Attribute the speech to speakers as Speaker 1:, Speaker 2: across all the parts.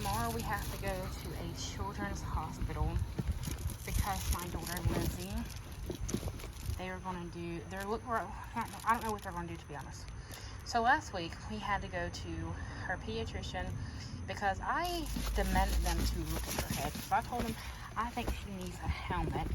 Speaker 1: tomorrow we have to go to a children's hospital because my daughter Lizzie, they are going to do, I don't know what they're going to do, to be honest. So last week we had to go to her pediatrician because I demanded them to look at her head. So I told them I think she needs a helmet.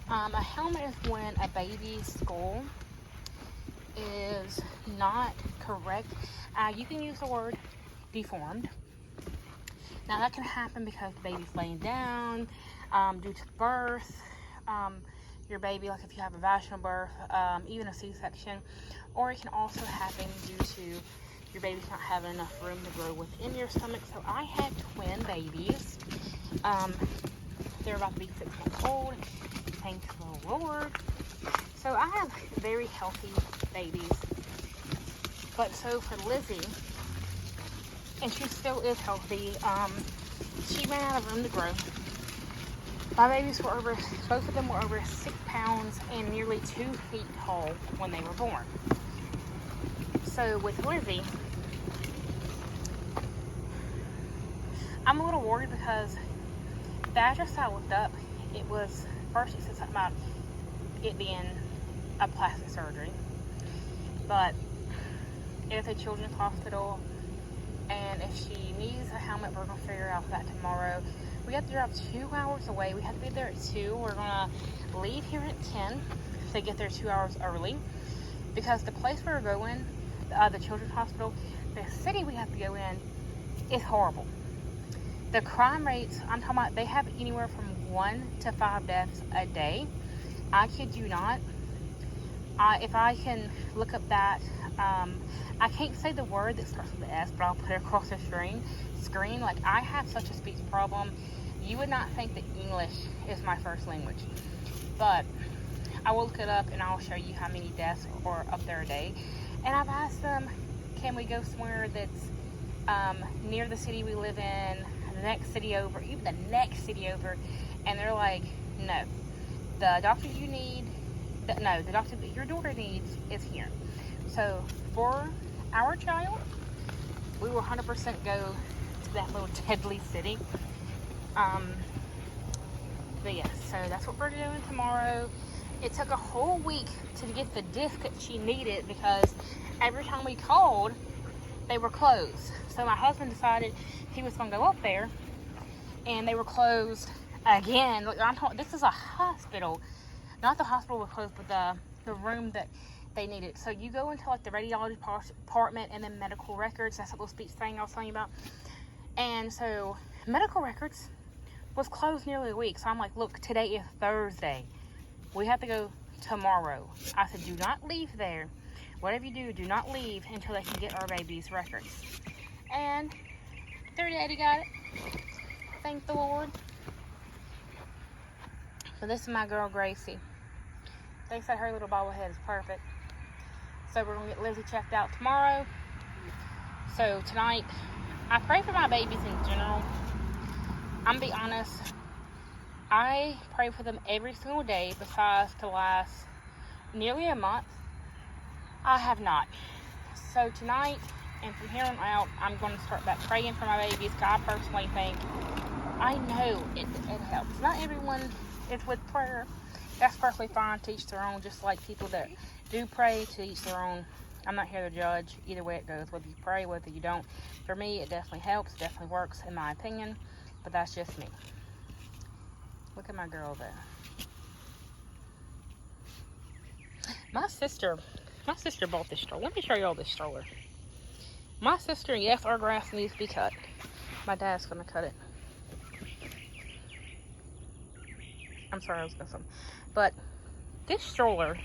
Speaker 1: A helmet is when a baby's skull is not correct. You can use the word deformed. Now that can happen because the baby's laying down, due to birth, your baby, like if you have a vaginal birth, even a C-section, or it can also happen due to your baby's not having enough room to grow within your stomach. So I had twin babies. They're about to be 6 months old, thanks to the Lord. So I have very healthy babies. But so for Lizzie, and she still is healthy, she ran out of room to grow. My babies were both of them were over 6 pounds and nearly 2 feet tall when they were born. So with Lizzie, I'm a little worried because the address I looked up, it was, first it said something about it being a plastic surgery, but it's a children's hospital, and if she needs a helmet, we're going to figure out that tomorrow. We have to drive 2 hours away. We have to be there at 2. We're going to leave here at 10 to get there 2 hours early because the place we're going, the children's hospital, the city we have to go in is horrible. The crime rates, I'm talking about, they have anywhere from 1 to 5 deaths a day. I kid you not. If I can look up that, I can't say the word that starts with the S, but I'll put it across the screen. Like, I have such a speech problem. You would not think that English is my first language. But I will look it up and I'll show you how many deaths are up there a day. And I've asked them, can we go somewhere that's near the city we live in, the next city over, even the next city over? And they're like, no. The doctor you need, the doctor that your daughter needs is here. So for our child, we will 100% go to that little deadly city. But yeah, so that's what we're doing tomorrow. It took a whole week to get the disc that she needed because every time we called, they were closed. So my husband decided he was going to go up there, and they were closed again. Look, this is a hospital. Not the hospital was closed, but the room that they needed. So you go into like the radiology department and then medical records. That's a little speech thing I was telling you about. And so medical records was closed nearly a week. So I'm like, look, today is Thursday. We have to go tomorrow. I said, do not leave there. Whatever you do not leave until they can get our baby's records. And their daddy got it. Thank the Lord. So this is my girl Gracie. They said her little bobblehead is perfect. So we're going to get Lizzie checked out tomorrow. So tonight, I pray for my babies in general. I'm going to be honest. I pray for them every single day besides the last nearly a month. I have not. So tonight and from here on out, I'm going to start back praying for my babies. I personally think, I know it helps. Not everyone is with prayer. That's perfectly fine, to each their own, just like people that do pray, to each their own. I'm not here to judge either way it goes, whether you pray, whether you don't. For me, it definitely helps, it definitely works in my opinion, but that's just me. Look at my girl there. My sister bought this stroller. Let me show you all this stroller. My sister, yes, our grass needs to be cut. My dad's gonna cut it. I'm sorry, I was gonna say something. But this stroller,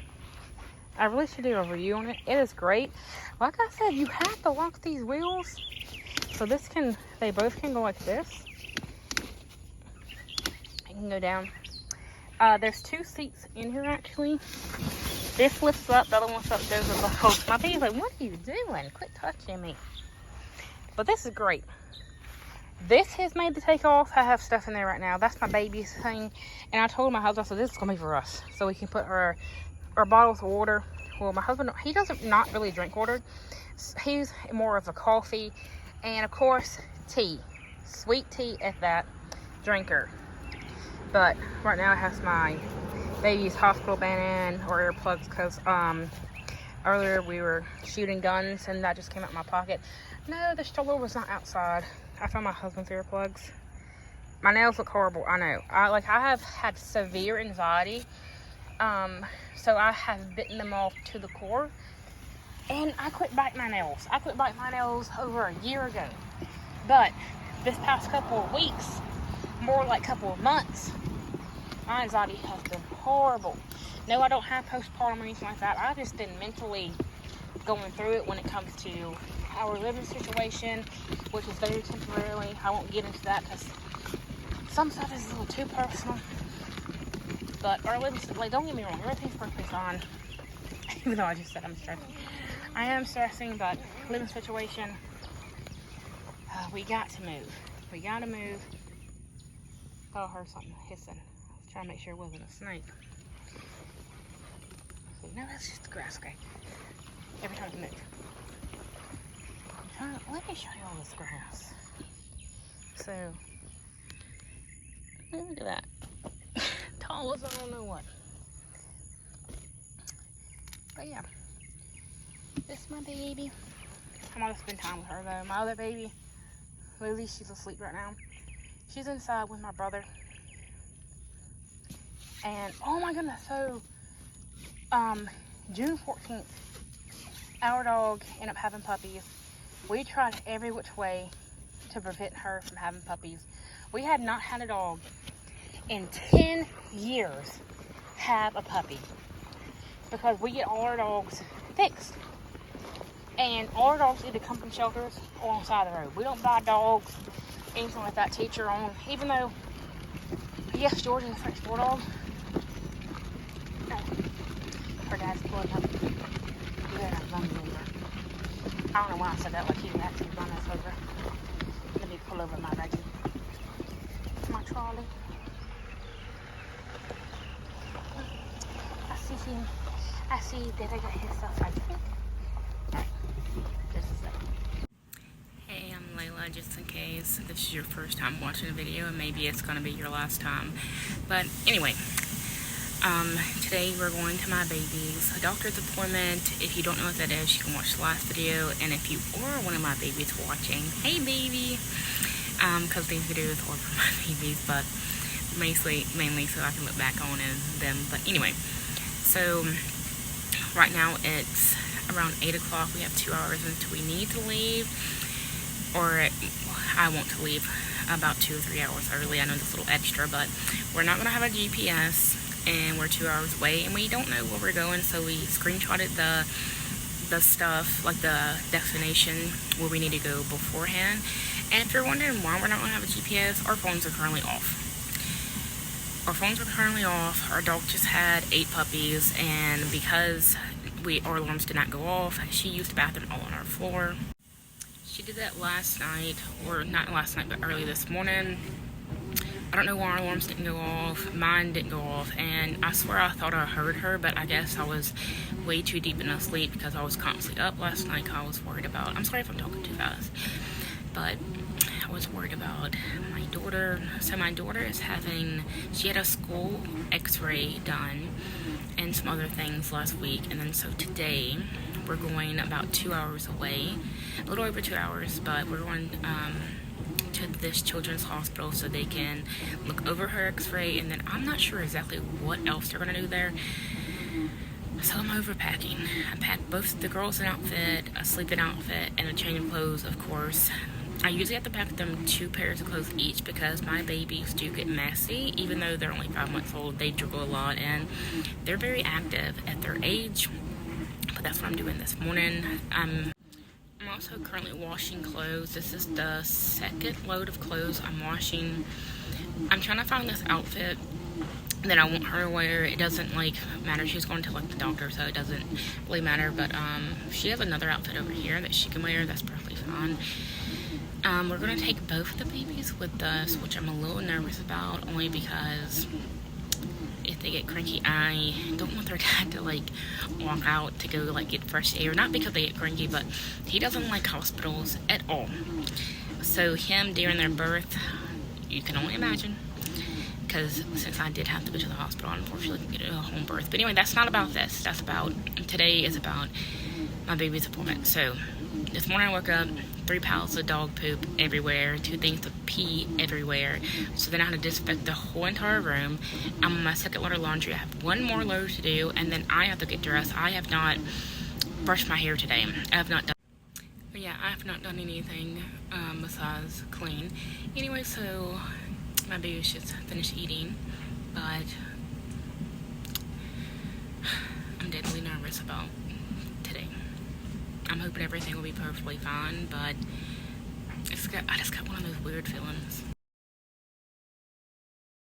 Speaker 1: I really should do a review on it. It is great. Like I said, you have to lock these wheels. So they both can go like this. It can go down. There's 2 seats in here actually. This lifts up, the other one goes over the host. My baby's like, what are you doing? Quit touching me. But this is great. This is made to take off. I have stuff in there right now. That's my baby's thing. And I told my husband, I said, this is going to be for us. So we can put our bottles of water. Well, my husband, he doesn't not really drink water. He's more of a coffee and, of course, tea. Sweet tea at that drinker. But right now I have my baby's hospital band in, or earplugs, because earlier we were shooting guns and that just came out of my pocket. No, the stroller was not outside. I found my husband's earplugs. My nails look horrible, I know. I have had severe anxiety, so I have bitten them off to the core, and I quit biting my nails. I quit biting my nails over a year ago, but this past couple of weeks, more like couple of months, my anxiety has been horrible. No, I don't have postpartum or anything like that. I've just been mentally going through it when it comes to our living situation, which is very temporarily. I won't get into that because some stuff is a little too personal. But our living, like, don't get me wrong, everything's perfectly fine. Even though I just said I'm stressing. I am stressing, but living situation, we got to move. We got to move. Oh, I heard something hissing. I was trying to make sure it wasn't a snake. No, that's just the grass, okay. Every time you move. Let me show you all this grass. So, look at that. Tall as I don't know what. But yeah, this is my baby. I'm gonna spend time with her though. My other baby, Lily, she's asleep right now. She's inside with my brother. And oh my goodness, so June 14th, our dog ended up having puppies. We tried every which way to prevent her from having puppies. We had not had a dog in 10 years have a puppy, because we get all our dogs fixed. And all our dogs either come from shelters or on the side of the road. We don't buy dogs, anything like that, teach your own. Even though, yes, Georgia's a French bulldog. Her dad's pulling up. Yeah, run me over. I don't know why I said that, like he would actually run us over. Let me pull over my buggy. My trolley. I see that I got his stuff right there. Alright, just a second. Hey, I'm Layla, just in case this is your first time watching a video, and maybe it's going to be your last time. But anyway, today we're going to my baby's doctor's appointment. If you don't know what that is, you can watch the last video. And if you are one of my babies watching, hey baby, because these videos are for my babies, but mainly so I can look back on them. But anyway, so right now it's around 8 o'clock. We have 2 hours until we need to leave, or I want to leave about 2 or 3 hours early. I know this little extra, but we're not going to have a GPS, and we're 2 hours away, and we don't know where we're going, so we screenshotted the stuff, like the destination where we need to go beforehand. And if you're wondering why we're not going to have a GPS, our phones are currently off. Our dog just had 8 puppies, and because our alarms did not go off, she used the bathroom all on our floor. She did that last night, or not last night, but early this morning. I don't know why our alarms didn't go off. Mine didn't go off, and I swear I thought I heard her, but I guess I was way too deep in a sleep because I was constantly up last night. I was worried about, I'm sorry if I'm talking too fast, but I was worried about my daughter. So my daughter is she had a school x-ray done and some other things last week, and then so today we're going about 2 hours away, a little over 2 hours, but we're going to this children's hospital so they can look over her x-ray, and then I'm not sure exactly what else they're going to do there. So I'm overpacking. I packed both the girls an outfit, a sleeping outfit, and a change of clothes, of course. I usually have to pack them 2 pairs of clothes each because my babies do get messy. Even though they're only 5 months old, they juggle a lot, and they're very active at their age. But that's what I'm doing this morning. I'm also currently washing clothes. This is the second load of clothes I'm washing. I'm trying to find this outfit that I want her to wear. It doesn't matter. She's going to the doctor, so it doesn't really matter. But she has another outfit over here that she can wear. That's perfectly fine. We're going to take both the babies with us, which I'm a little nervous about, only because if they get cranky, I don't want their dad to walk out to go get fresh air. Not because they get cranky, but he doesn't like hospitals at all. So him during their birth, you can only imagine. Because since I did have to go to the hospital, unfortunately, to get a home birth. But anyway, that's not about this. Today is about my baby's appointment. So this morning I woke up, 3 piles of dog poop everywhere, 2 things of pee everywhere. So then I had to disinfect the whole entire room. I'm on my second load of laundry. I have 1 more load to do, and then I have to get dressed. I have not brushed my hair today. I have not done anything besides clean. Anyway, so my baby should finish eating, but I'm deadly nervous about today. I'm hoping everything will be perfectly fine, but I just got one of those weird feelings.